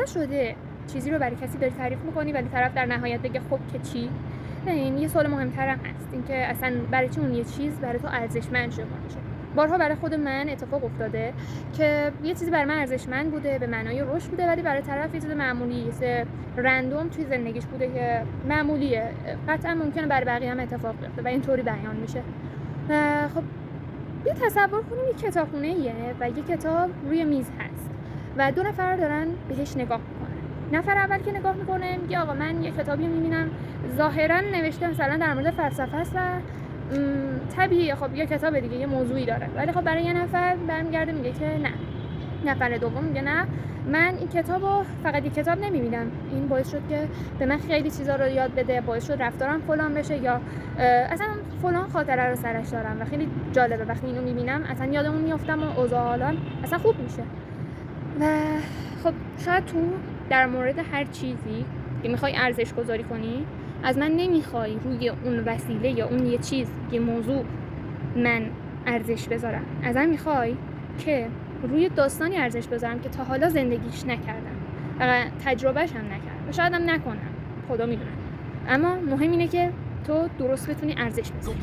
شده چیزی رو برای کسی داری تعریف میکنی ولی طرف در نهایت بگه خب که چی؟ نه، این یه سوال مهمتر هم هست، اینکه اصلا برای چی اون یه چیز برای تو ارزشمند شده باشه. بارها برای خود من اتفاق افتاده که یه چیزی برای من ارزشمند بوده، به معنای رشد بوده، ولی برای طرف یه چیز معمولی، یه رندوم توی زندگیش بوده که معمولیه، قطعا ممکنه برای بقیه هم اتفاق بیفته و اینطوری بیان میشه. خب یه تصور کنیم یه کتابخونه‌ایه و یه کتاب روی میز هست و دو نفر دارن بهش نگاه میکنن. نفر اول که نگاه میکنه میگه آقا من یه کتابی میبینم ظاهرا نوشته مثلا در مورد فلسفه است و طبیعیه، خب یه کتاب دیگه یه موضوعی داره، ولی خب برای یه نفر برمیگرده میگه که نه. نفر دوم میگه نه، من این کتابو فقط یک کتاب نمیبینم، این باعث شد که به من خیلی چیزا رو یاد بده، باعث شد رفتارم فلان بشه، یا اصلا فلان خاطره رو سرش دارم و خیلی جالبه وقتی اینو میبینم اصلا یادمون میافتم و اوضاع حالم اصلا خوب میشه. و خب شاید تو در مورد هر چیزی که میخوای ارزش گذاری کنی از من نمیخوای روی اون وسیله یا اون یه چیز یه موضوع من ارزش بذارم، از من میخوای که روی داستانی ارزش بذارم که تا حالا زندگیش نکردم و تجربهش هم نکردم و شاید هم نکنم، خدا میدونه، اما مهم اینه که تو درست بتونی ارزش بذاری.